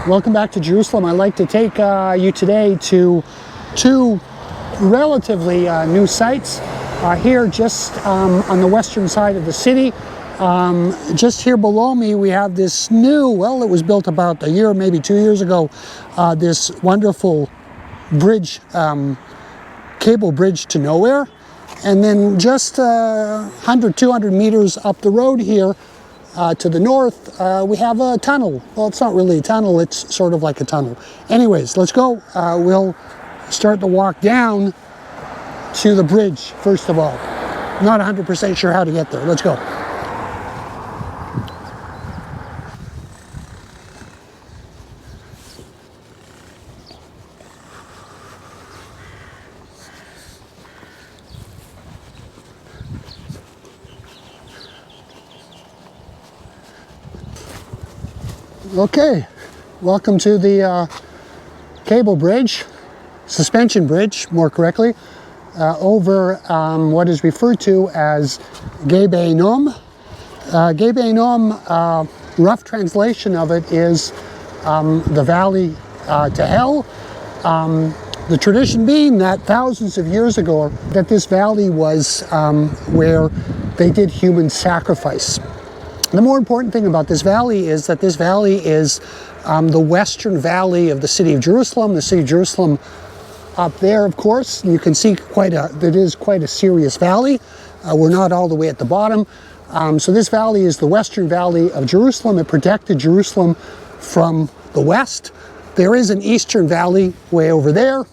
Welcome back to Jerusalem. I'd like to take you today to two relatively new sites here just on the western side of the city. Just here below me we have this new, well, it was built about a year, maybe 2 years ago, this wonderful bridge, cable bridge to nowhere. And then just 100, 200 meters up the road here to the north, we have a tunnel. Well, it's not really a tunnel, it's sort of like a tunnel. Anyways, let's go. We'll start the walk down to the bridge, first of all. Not 100% sure how to get there. Let's go. Okay, welcome to the cable bridge, suspension bridge, more correctly, over what is referred to as Gibeon Hinnom. Gibeon Hinnom, rough translation of it is the valley to hell. The tradition being that thousands of years ago, that this valley was where they did human sacrifice. The more important thing about this valley is that this valley is the western valley of the city of Jerusalem. The city of Jerusalem up there, of course, you can see it is quite a serious valley. We're not all the way at the bottom. So this valley is the western valley of Jerusalem. It protected Jerusalem from the west. There is an eastern valley way over there,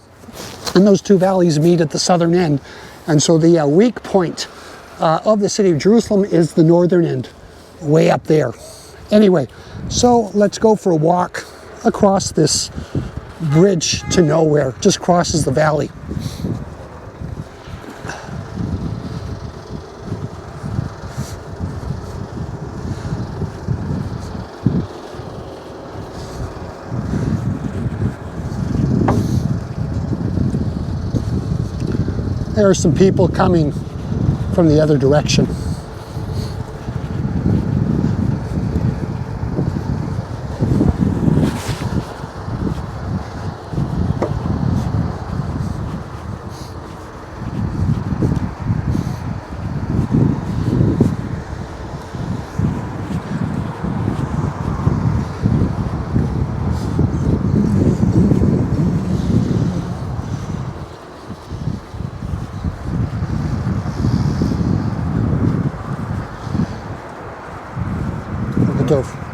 and those two valleys meet at the southern end. And so the weak point of the city of Jerusalem is the northern end, way up there. Anyway, so let's go for a walk across this bridge to nowhere. Just crosses the valley. There are some people coming from the other direction. Dove.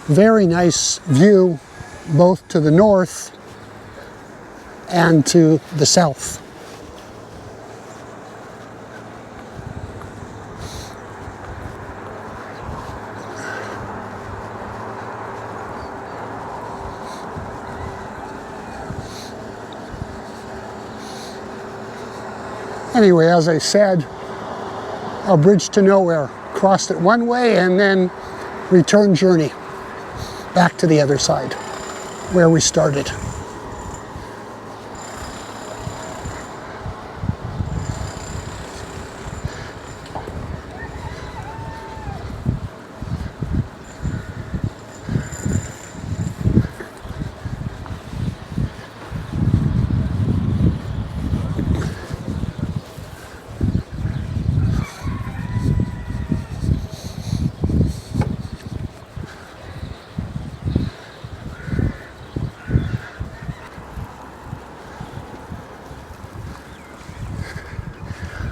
Very nice view both to the north and to the south. Anyway, as I said, a bridge to nowhere. Crossed it one way and then return journey back to the other side where we started.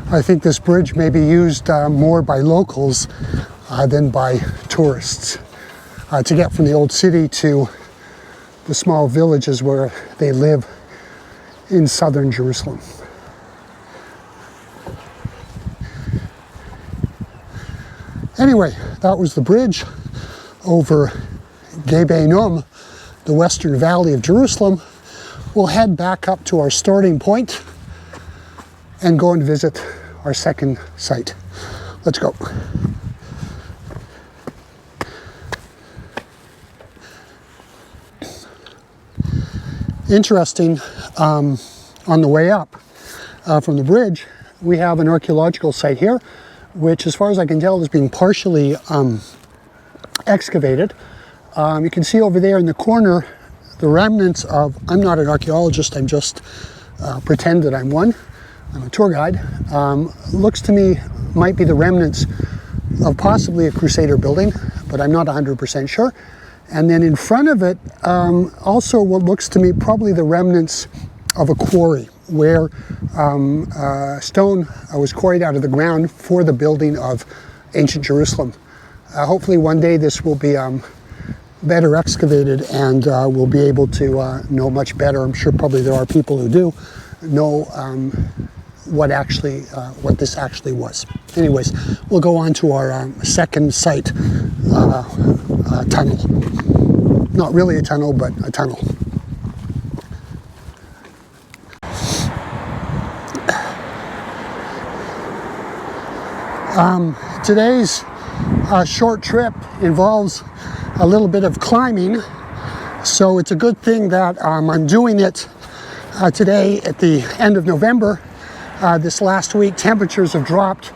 I think this bridge may be used more by locals than by tourists to get from the old city to the small villages where they live in southern Jerusalem. Anyway, that was the bridge over Gibeon, the western valley of Jerusalem. We'll head back up to our starting point and go and visit our second site. Let's go. Interesting, on the way up from the bridge, we have an archaeological site here, which as far as I can tell is being partially excavated. You can see over there in the corner the remnants of, I'm not an archaeologist, I'm just pretend that I'm one. I'm a tour guide. Looks to me might be the remnants of possibly a Crusader building, but I'm not 100% sure. And then in front of it, also what looks to me probably the remnants of a quarry where stone was quarried out of the ground for the building of ancient Jerusalem. Hopefully one day this will be better excavated and we'll be able to know much better. I'm sure probably there are people who do know what this actually was. Anyways, we'll go on to our second site, tunnel. Not really a tunnel, but a tunnel. Today's short trip involves a little bit of climbing, so it's a good thing that I'm doing it today at the end of November. This last week temperatures have dropped.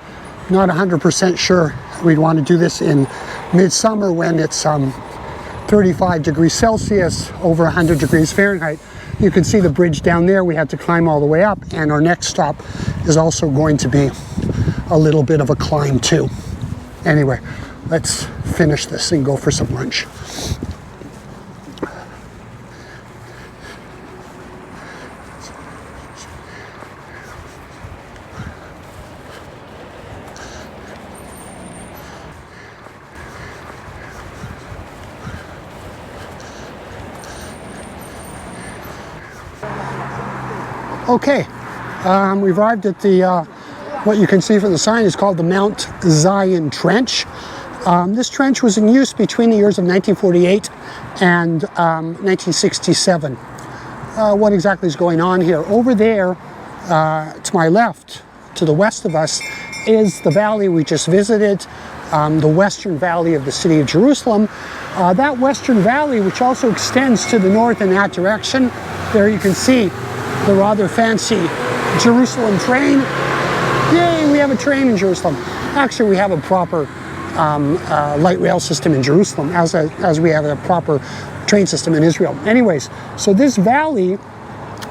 Not 100% sure we'd want to do this in midsummer when it's 35 degrees Celsius, over 100 degrees Fahrenheit. You can see the bridge down there. We had to climb all the way up, and our next stop is also going to be a little bit of a climb too. Anyway, let's finish this and go for some lunch. Okay, we've arrived at the, what you can see from the sign is called the Mount Zion Trench. This trench was in use between the years of 1948 and 1967. What exactly is going on here? Over there, to my left, to the west of us, is the valley we just visited, the western valley of the city of Jerusalem. That western valley, which also extends to the north in that direction, there you can see the rather fancy Jerusalem train. Yay, we have a train in Jerusalem. Actually, we have a proper light rail system in Jerusalem, as we have a proper train system in Israel. Anyways, so this valley,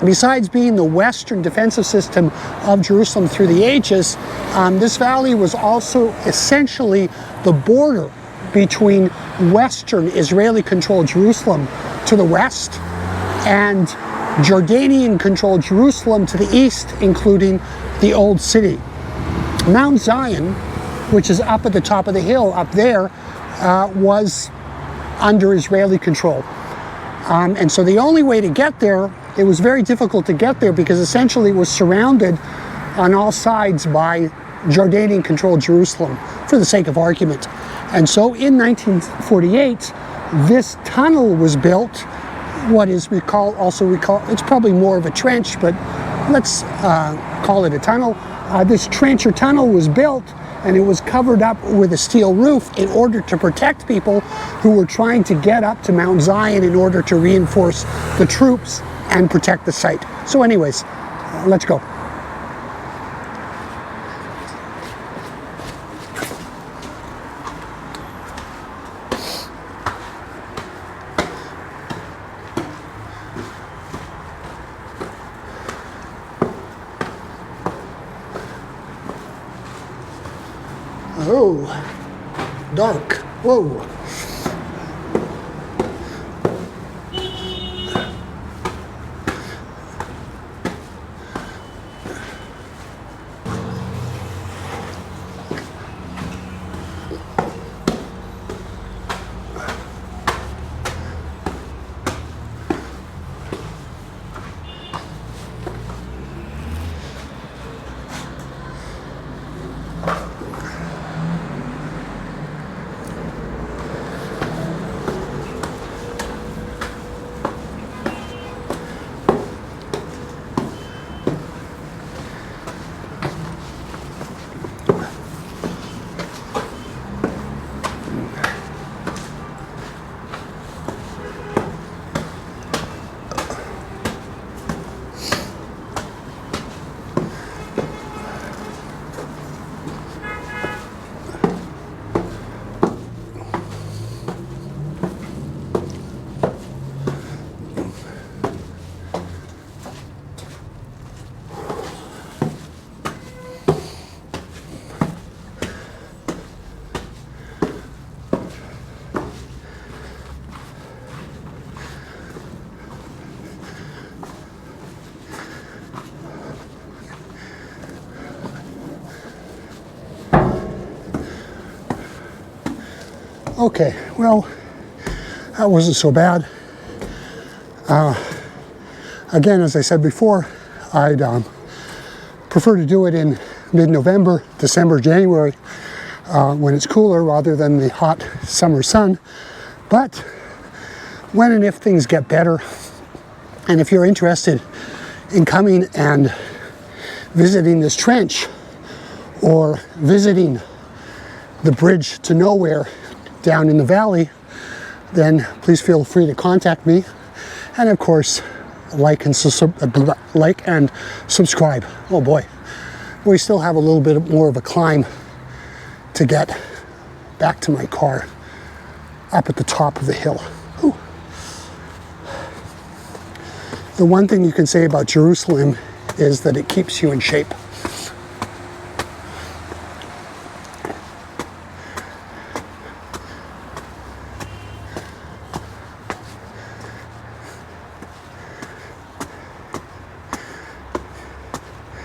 besides being the western defensive system of Jerusalem through the ages, this valley was also essentially the border between western Israeli-controlled Jerusalem to the west and Jordanian-controlled Jerusalem to the east, including the Old City. Mount Zion, which is up at the top of the hill up there, was under Israeli control. And so the only way to get there, it was very difficult to get there because essentially it was surrounded on all sides by Jordanian-controlled Jerusalem, for the sake of argument. And so in 1948, this tunnel was built. What is it's probably more of a trench, but let's call it a tunnel. this trench or tunnel was built, and it was covered up with a steel roof in order to protect people who were trying to get up to Mount Zion in order to reinforce the troops and protect the site. So anyways, let's go. Oh, dark. Whoa. Okay, well, that wasn't so bad. Again, as I said before, I'd prefer to do it in mid-November, December, January, when it's cooler rather than the hot summer sun. But when and if things get better, and if you're interested in coming and visiting this trench or visiting the bridge to nowhere down in the valley, then please feel free to contact me, and of course like and subscribe. Oh boy, we still have a little bit more of a climb to get back to my car up at the top of the hill. Ooh. The one thing you can say about Jerusalem is that it keeps you in shape.